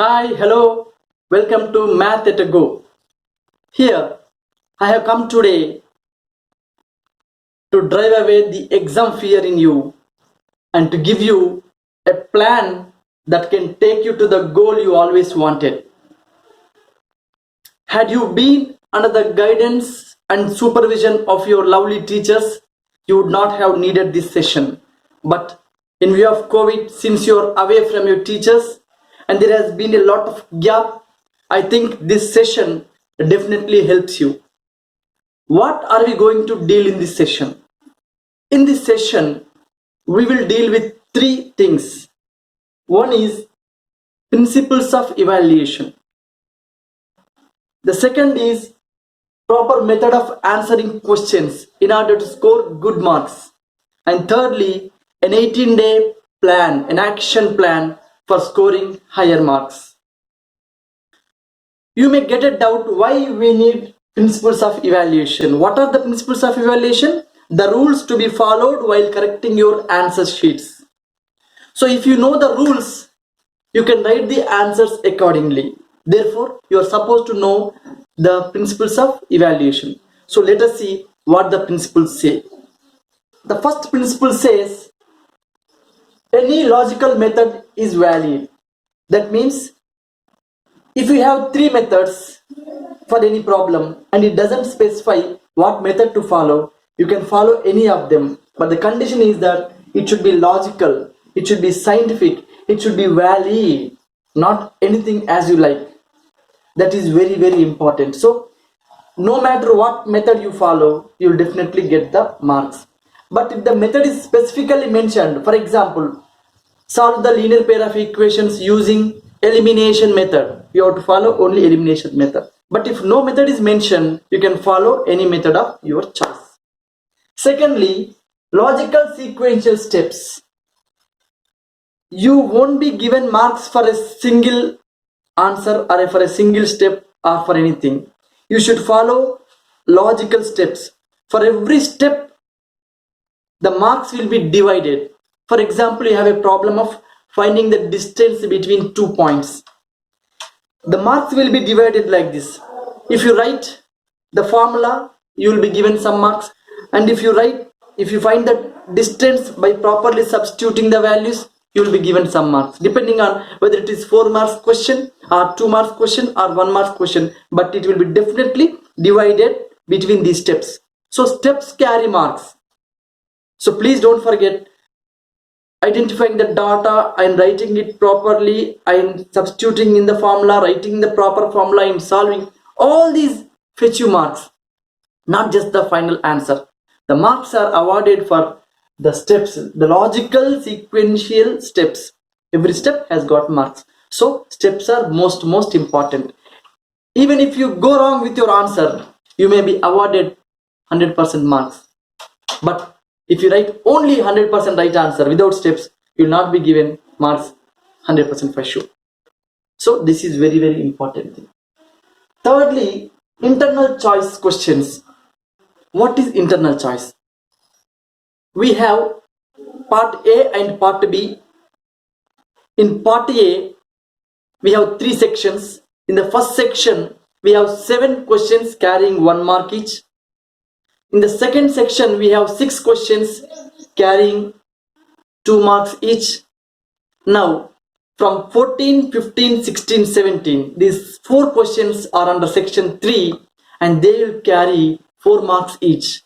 Hi, hello, welcome to Math at a Go. Here, I have come today to drive away the exam fear in you and to give you a plan that can take you to the goal you always wanted. Had you been under the guidance and supervision of your lovely teachers, you would not have needed this session. But in view of COVID, since you're away from your teachers and there has been a lot of gap, I think this session definitely helps you. What are we going to deal in this session? In this session, we will deal with three things. One is principles of evaluation. The second is proper method of answering questions in order to score good marks. And thirdly, an 18-day plan, an action plan for scoring higher marks. You may get a doubt why we need principles of evaluation. What are the principles of evaluation? The rules to be followed while correcting your answer sheets. So if you know the rules, you can write the answers accordingly. Therefore, you are supposed to know the principles of evaluation. So let us see what the principles say. The first principle says, any logical method is valid. That means, if you have three methods for any problem and it doesn't specify what method to follow, you can follow any of them. But the condition is that it should be logical, it should be scientific, it should be valid, not anything as you like. That is very, very important. So no matter what method you follow, you will definitely get the marks. But if the method is specifically mentioned, for example, solve the linear pair of equations using elimination method, you have to follow only elimination method. But if no method is mentioned, you can follow any method of your choice. Secondly, logical sequential steps. You won't be given marks for a single answer or for a single step or for anything. You should follow logical steps. For every step, the marks will be divided. For example, you have a problem of finding the distance between 2 points. The marks will be divided like this. If you write the formula, you will be given some marks. And if you find the distance by properly substituting the values, you will be given some marks, depending on whether it is 4 marks question or 2 marks question or 1 mark question, but it will be definitely divided between these steps. So steps carry marks. So please don't forget identifying the data and writing it properly and substituting in the formula, writing the proper formula and solving. All these fetch you marks, not just the final answer. The marks are awarded for the steps, the logical sequential steps. Every step has got marks. So steps are most important. Even if you go wrong with your answer, you may be awarded 100% marks. But if you write only 100% right answer without steps, you will not be given marks 100% for sure. So this is very, very important thing. Thirdly, internal choice questions. What is internal choice? We have part A and part B. In part A, we have 3 sections. In the first section, we have 7 questions carrying 1 mark each. In the second section, we have 6 questions carrying 2 marks each. Now, from 14, 15, 16, 17, these 4 questions are under section 3 and they will carry 4 marks each.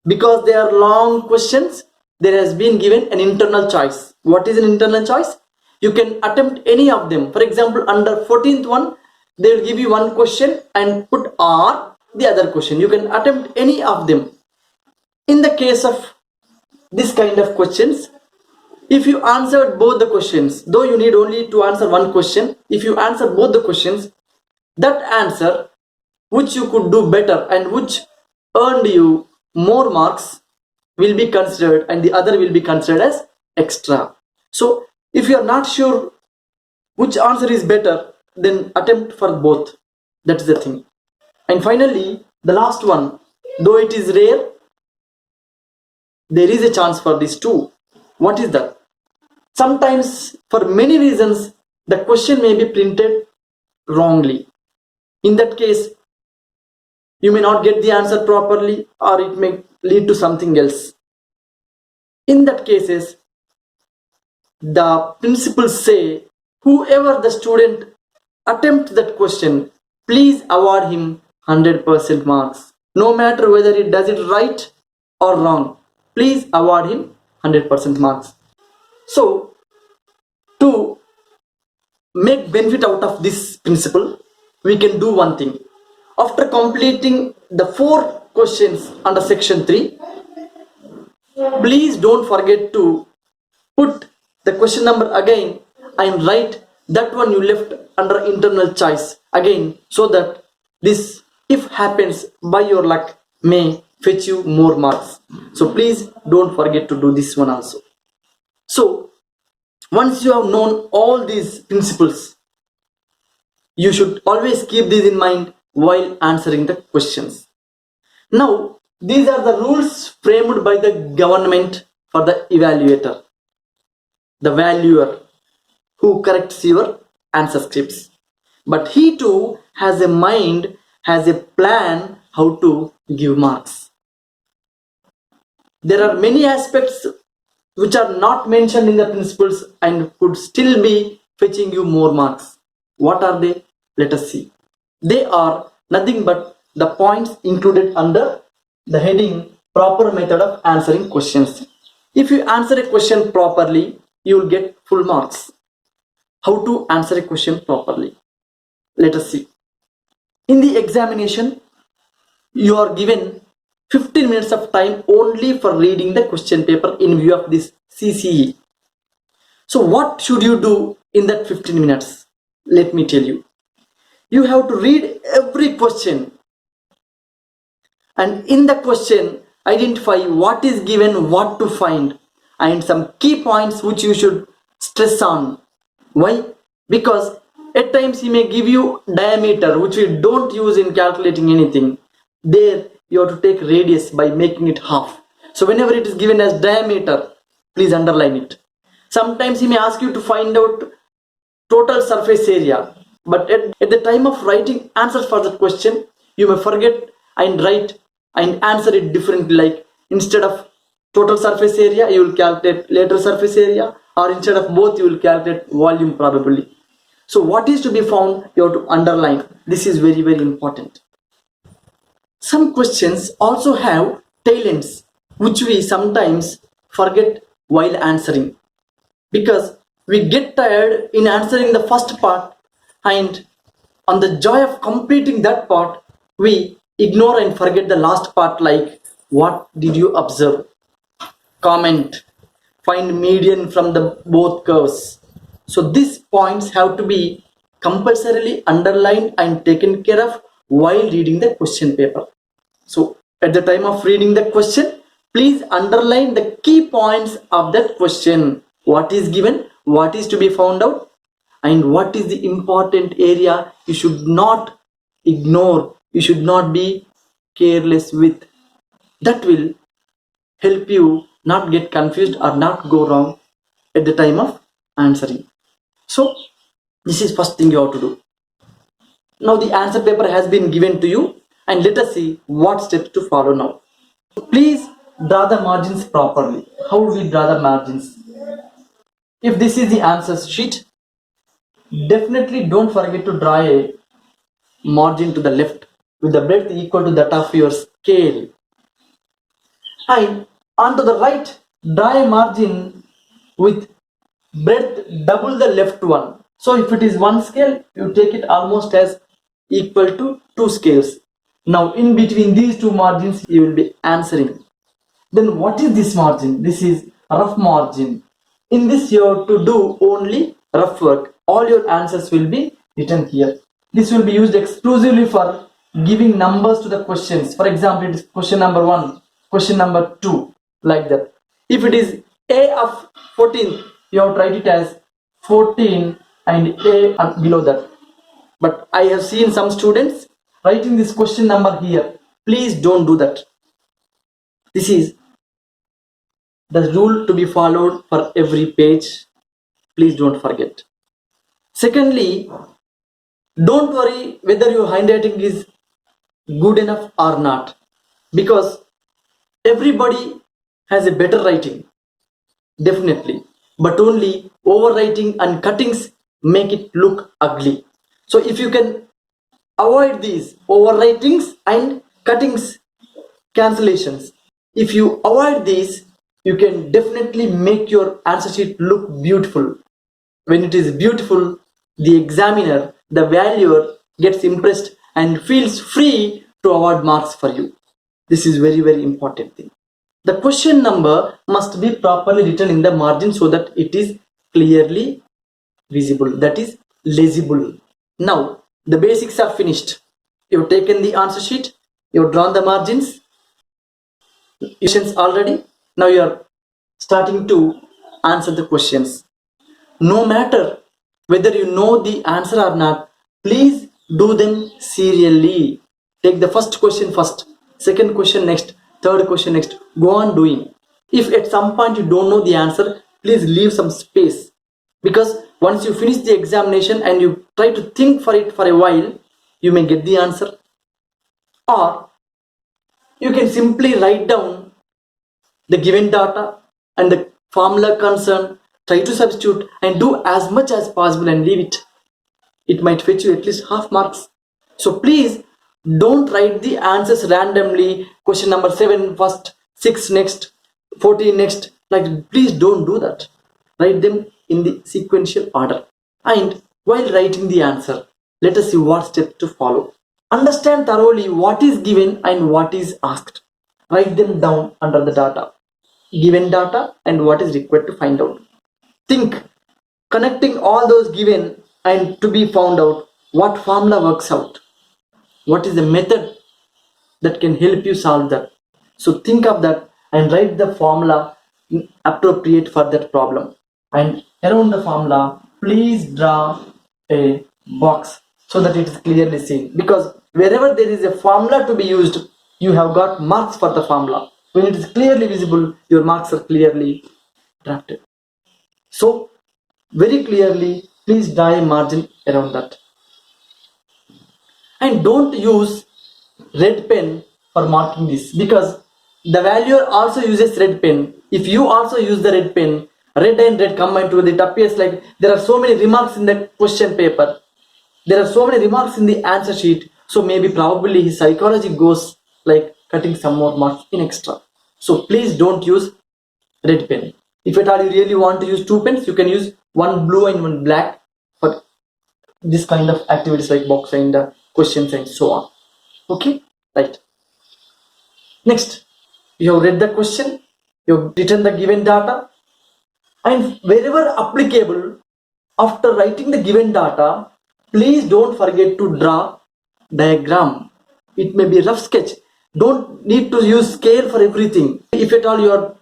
Because they are long questions, there has been given an internal choice. What is an internal choice? You can attempt any of them. For example, under 14th one, they will give you 1 question and put or the other question. You can attempt any of them. In the case of this kind of questions, if you answered both the questions, though you need only to answer 1 question, if you answer both the questions, that answer which you could do better and which earned you more marks will be considered and the other will be considered as extra. So if you are not sure which answer is better, then attempt for both. That is the thing. And finally, the last one, though it is rare, there is a chance for this too. What is that? Sometimes, for many reasons, the question may be printed wrongly. In that case, you may not get the answer properly, or it may lead to something else. In that cases, the principles say whoever the student attempt that question, please award him 100% marks. No matter whether he does it right or wrong, please award him 100% marks. So, to make benefit out of this principle, we can do one thing. After completing the 4 questions under section 3, please don't forget to put the question number again and write that one you left under internal choice again, so that this, if happens by your luck, may fetch you more marks. So please don't forget to do this one also. So once you have known all these principles, you should always keep these in mind while answering the questions. Now, these are the rules framed by the government for the evaluator, the valuer, who corrects your answer scripts. But he too has a mind, has a plan how to give marks. There are many aspects which are not mentioned in the principles and could still be fetching you more marks. What are they? Let us see. They are nothing but the points included under the heading proper method of answering questions. If you answer a question properly, you will get full marks. How to answer a question properly? Let us see. In the examination, you are given 15 minutes of time only for reading the question paper in view of this CCE. So what should you do in that 15 minutes? Let me tell you. You have to read every question, and in the question identify what is given, what to find, and some key points which you should stress on. Why? Because at times he may give you diameter which we don't use in calculating anything. There you have to take radius by making it half. So whenever it is given as diameter, please underline it. Sometimes he may ask you to find out total surface area, but at the time of writing answers for that question, you may forget and write and answer it differently. Like instead of total surface area, you will calculate lateral surface area, or instead of both, you will calculate volume probably. So what is to be found, you have to underline. This is very, very important. Some questions also have tail ends, which we sometimes forget while answering, because we get tired in answering the first part, and on the joy of completing that part, we ignore and forget the last part, like what did you observe, comment, find median from the both curves. So these points have to be compulsorily underlined and taken care of while reading the question paper. So at the time of reading the question, please underline the key points of that question. What is given, what is to be found out, and what is the important area you should not ignore, you should not be careless with. That will help you not get confused or not go wrong at the time of answering. So this is first thing you have to do. Now the answer paper has been given to you, and let us see what steps to follow now. Please draw the margins properly. How do we draw the margins? If this is the answer sheet, definitely don't forget to draw a margin to the left with the breadth equal to that of your scale. And onto the right, draw a margin with breadth double the left one. So if it is one scale, you take it almost as equal to 2 scales. Now in between these 2 margins, you will be answering. Then what is this margin? This is rough margin. In this you have to do only rough work. All your answers will be written here. This will be used exclusively for giving numbers to the questions. For example, it is question number 1, question number 2, like that. If it is A of 14, you have to write it as 14 and A below that. But I have seen some students writing this question number here. Please don't do that. This is the rule to be followed for every page. Please don't forget. Secondly, don't worry whether your handwriting is good enough or not, because everybody has a better writing, definitely, but only overwriting and cuttings make it look ugly. So if you can avoid these overwritings and cuttings, cancellations, if you avoid these, you can definitely make your answer sheet look beautiful. When it is beautiful, the examiner, the valuer, gets impressed and feels free to award marks for you. This is very, very important thing. The question number must be properly written in the margin so that it is clearly visible, that is legible. Now the basics are finished. You've taken the answer sheet, you've drawn the margins, questions already. Now you are starting to answer the questions. No matter whether you know the answer or not, please do them serially. Take the first question first, second question next, third question next. Go on doing. If at some point you don't know the answer, please leave some space, because once you finish the examination and you try to think for it for a while, you may get the answer, or you can simply write down the given data and the formula concerned, try to substitute and do as much as possible and leave it. It might fetch you at least half marks. So please don't write the answers randomly. Question number 7 first, 6 next, 14 next. Like, please don't do that. Write them in the sequential order. And while writing the answer, let us see what steps to follow. Understand thoroughly what is given and what is asked. Write them down under the data. Given data and what is required to find out. Think, connecting all those given and to be found out, what formula works out, what is the method that can help you solve that. So think of that and write the formula appropriate for that problem, and around the formula please draw a box so that it is clearly seen, because wherever there is a formula to be used, you have got marks for the formula. When it is clearly visible, your marks are clearly drafted. So very clearly, please draw a margin around that. And don't use red pen for marking this, because the valuer also uses red pen. If you also use the red pen, red and red combined together, it appears like there are so many remarks in the question paper. There are so many remarks in the answer sheet. So maybe probably his psychology goes like cutting some more marks in extra. So please don't use red pen. If at all you really want to use two pens, you can use one blue and one black for this kind of activities like box and questions and so on. Okay, right. Next, you have read the question, you have written the given data, and wherever applicable, after writing the given data, please don't forget to draw diagram. It may be rough sketch. Don't need to use scale for everything. If at all you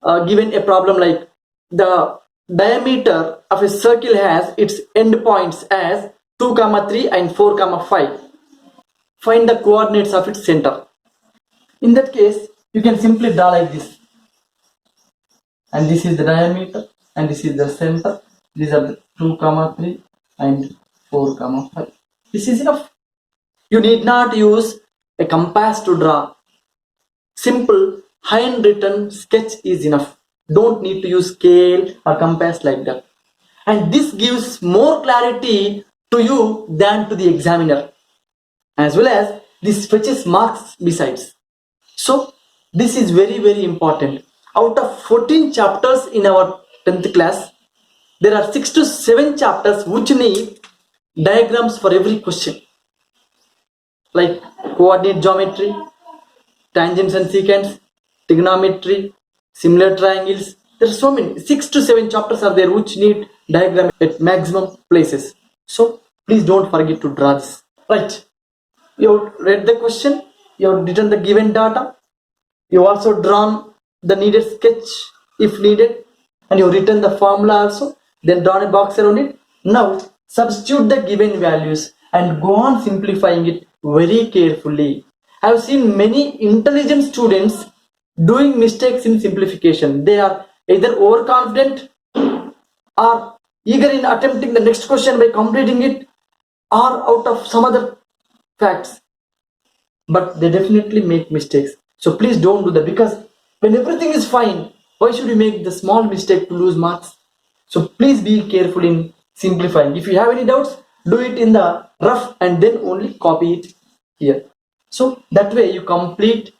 are given a problem like the diameter of a circle has its endpoints as 2, 3 and 4, 5. Find the coordinates of its center. In that case, you can simply draw like this. And this is the diameter and this is the center. These are the 2, 3 and 4, 5. This is enough. You need not use a compass to draw. Simple handwritten sketch is enough. Don't need to use scale or compass like that. And this gives more clarity to you than to the examiner, as well as this fetches marks besides. So this is very, very important. Out of 14 chapters in our 10th class, there are 6 to 7 chapters which need diagrams for every question, like coordinate geometry, tangents and secants, trigonometry, similar triangles. There are so many, 6 to 7 chapters are there which need diagram at maximum places. So please don't forget to draw this. Right, you have read the question, you have written the given data, you have also drawn the needed sketch if needed, and you have written the formula also, then drawn a box around it. Now substitute the given values and go on simplifying it very carefully. I have seen many intelligent students doing mistakes in simplification. They are either overconfident or eager in attempting the next question by completing it, or out of some other facts, but they definitely make mistakes. So please don't do that, because when everything is fine, why should you make the small mistake to lose marks? So please be careful in simplifying. If you have any doubts, do it in the rough and then only copy it here. So that way you complete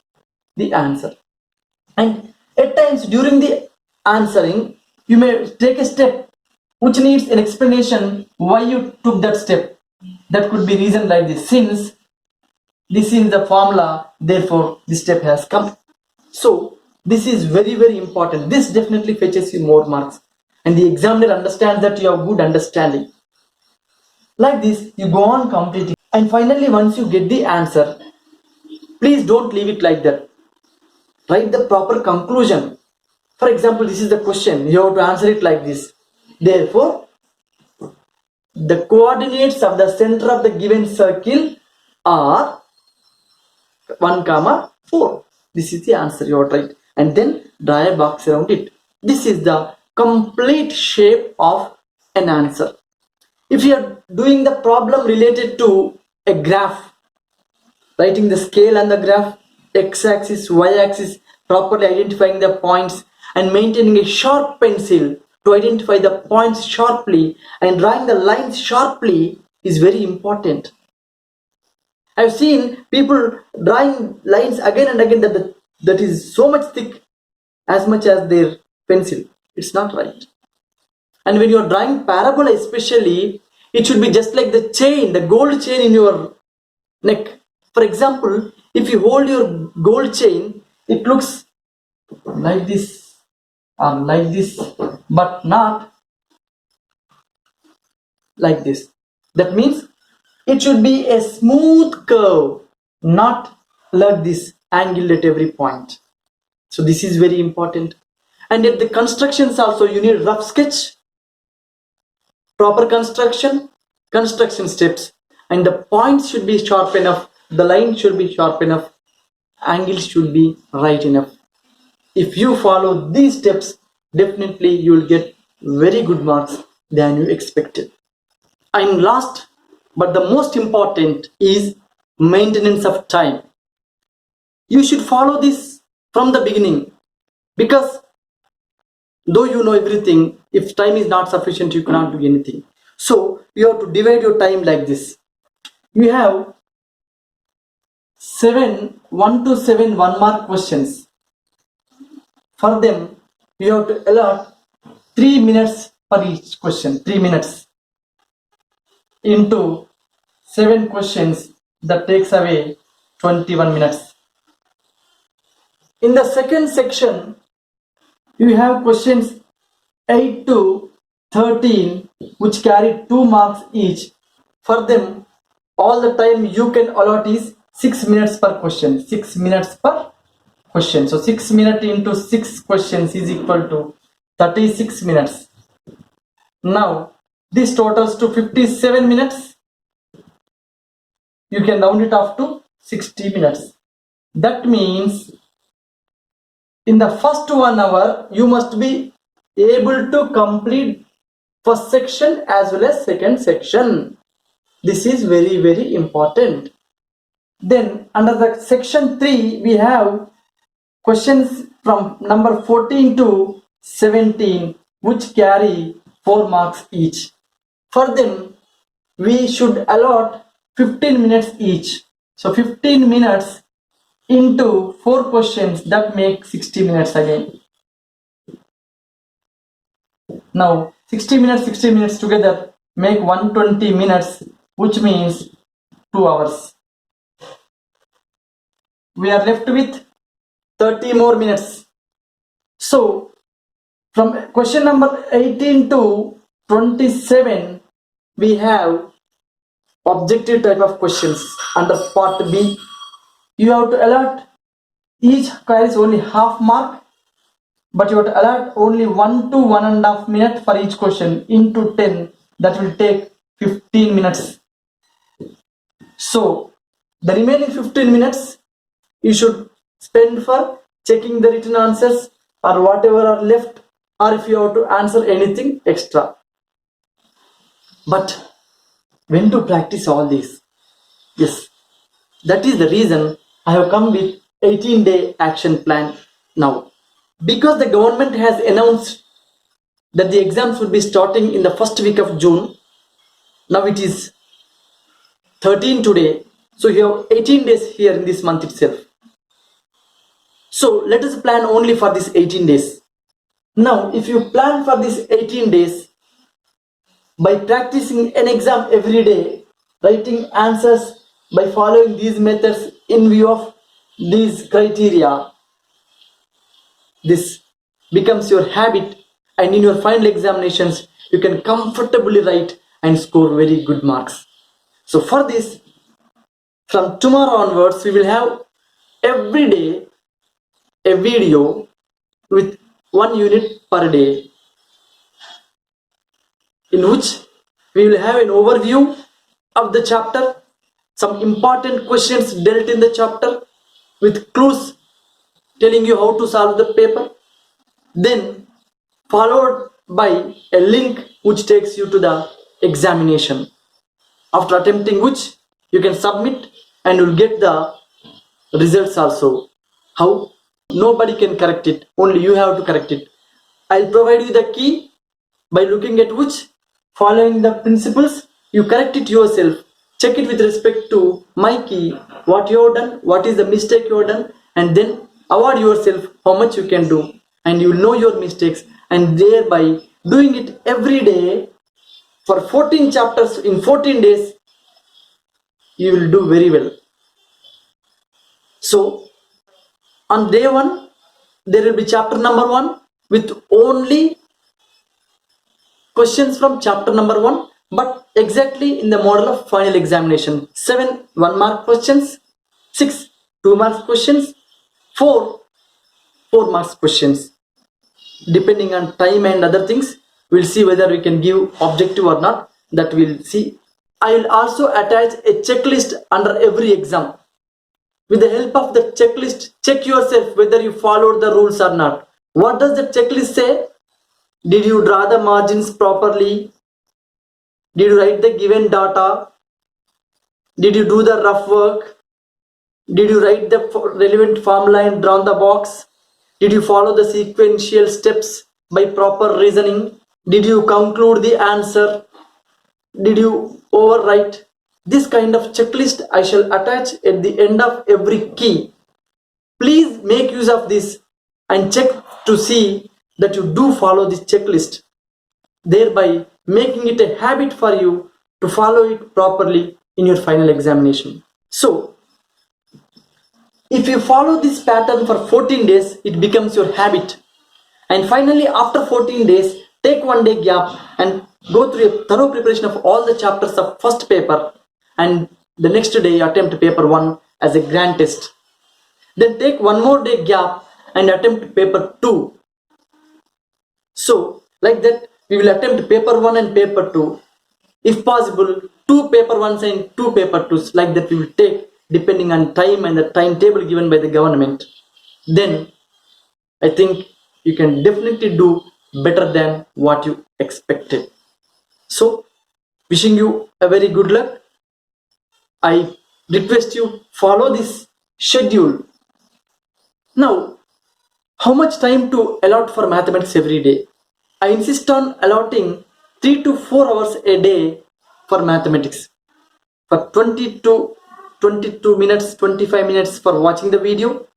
the answer. And at times during the answering, you may take a step which needs an explanation why you took that step. That could be reason like this: since this is the formula, therefore this step has come. So this is very, very important. This definitely fetches you more marks, and the examiner understands that you have good understanding. Like this, you go on completing, and finally once you get the answer, please don't leave it like that. Write the proper conclusion. For example, this is the question, you have to answer it like this: therefore the coordinates of the center of the given circle are 1, 4. This is the answer you have to write, and then draw a box around it. This is the complete shape of an answer. If you are doing the problem related to a graph, writing the scale on the graph, x-axis, y-axis, properly identifying the points, and maintaining a sharp pencil to identify the points sharply and drawing the lines sharply is very important. I've seen people drawing lines again and again that is so much thick as much as their pencil. It's not right. And when you're drawing parabola especially, it should be just like the chain, the gold chain in your neck. For example, if you hold your gold chain, it looks like this or like this, but not like this. That means it should be a smooth curve, not like this, angled at every point. So this is very important. And at the constructions also, you need rough sketch, proper construction, construction steps, and the points should be sharp enough, the line should be sharp enough, angles should be right enough. If you follow these steps, definitely you will get very good marks than you expected. And last but the most important is maintenance of time. You should follow this from the beginning, because though you know everything, if time is not sufficient, you cannot do anything. So you have to divide your time like this. You have 1 to 7 1 mark questions. For them, you have to allot 3 minutes for each question. 3 minutes into 7 questions, that takes away 21 minutes. In the second section, you have questions 8 to 13 which carry 2 marks each. For them, all the time you can allot is 6 minutes per question. 6 minutes per question. So 6 minutes into 6 questions is equal to 36 minutes. Now this totals to 57 minutes. You can round it off to 60 minutes. That means in the first 1 hour, you must be able to complete first section as well as second section. This is very, very important. Then under the section 3, we have questions from number 14 to 17 which carry 4 marks each. For them, we should allot 15 minutes each. So 15 minutes into 4 questions, that makes 60 minutes again. Now 60 minutes together make 120 minutes, which means 2 hours. We are left with 30 more minutes. So from question number 18 to 27, we have objective type of questions. Under part B, you have to allot, each carries only half mark, but you have to allot only 1 to 1.5 minutes for each question. Into 10, that will take 15 minutes. So the remaining 15 minutes you should spend for checking the written answers or whatever are left, or if you have to answer anything extra. But when to practice all this? Yes, that is the reason I have come with 18-day action plan now. Because the government has announced that the exams would be starting in the first week of June. Now it is 13 today. So you have 18 days here in this month itself. So let us plan only for this 18 days. Now if you plan for this 18 days by practicing an exam every day, writing answers by following these methods in view of these criteria, this becomes your habit, and in your final examinations you can comfortably write and score very good marks. So for this, from tomorrow onwards we will have every day a video with 1 unit per day, in which we will have an overview of the chapter, some important questions dealt in the chapter with clues telling you how to solve the paper, then followed by a link which takes you to the examination, after attempting which you can submit and you'll get the results also. How? Nobody can correct it, only you have to correct it. I'll provide you the key, by looking at which, following the principles, you correct it yourself. Check it with respect to my key, what you have done, what is the mistake you have done, and then award yourself how much you can do, and you will know your mistakes, and thereby doing it every day for 14 chapters in 14 days, you will do very well. So on day 1 there will be chapter number 1 with only questions from chapter number 1, but exactly in the model of final examination. 7 1-mark questions, 6 2-mark questions, 4 4-mark questions. Depending on time and other things, we'll see whether we can give objective or not. That we'll see. I will also attach a checklist under every exam. With the help of the checklist, check yourself whether you followed the rules or not. What does the checklist say? Did you draw the margins properly? Did you write the given data? Did you do the rough work? Did you write the relevant formula and draw the box? Did you follow the sequential steps by proper reasoning? Did you conclude the answer? Did you overwrite? This kind of checklist I shall attach at the end of every key. Please make use of this and check to see that you do follow this checklist, thereby making it a habit for you to follow it properly in your final examination. So if you follow this pattern for 14 days, it becomes your habit. And finally, after 14 days, take 1 day gap and go through a thorough preparation of all the chapters of first paper, and the next day attempt paper 1 as a grand test. Then take 1 more day gap and attempt paper 2. So like that we will attempt paper 1 and paper 2. If possible, 2 paper 1s and 2 paper 2s, like that we will take depending on time and the timetable given by the government. Then I think you can definitely do better than what you expected. So wishing you a very good luck. I request you follow this schedule. Now, how much time to allot for mathematics every day? I insist on allotting 3 to 4 hours a day for mathematics. For 20 to 22 minutes, 25 minutes for watching the video,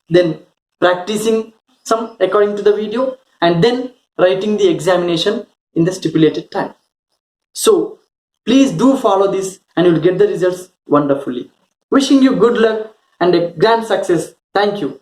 then practicing some according to the video, and then writing the examination in the stipulated time. So please do follow this and you will get the results wonderfully. Wishing you good luck and a grand success. Thank you.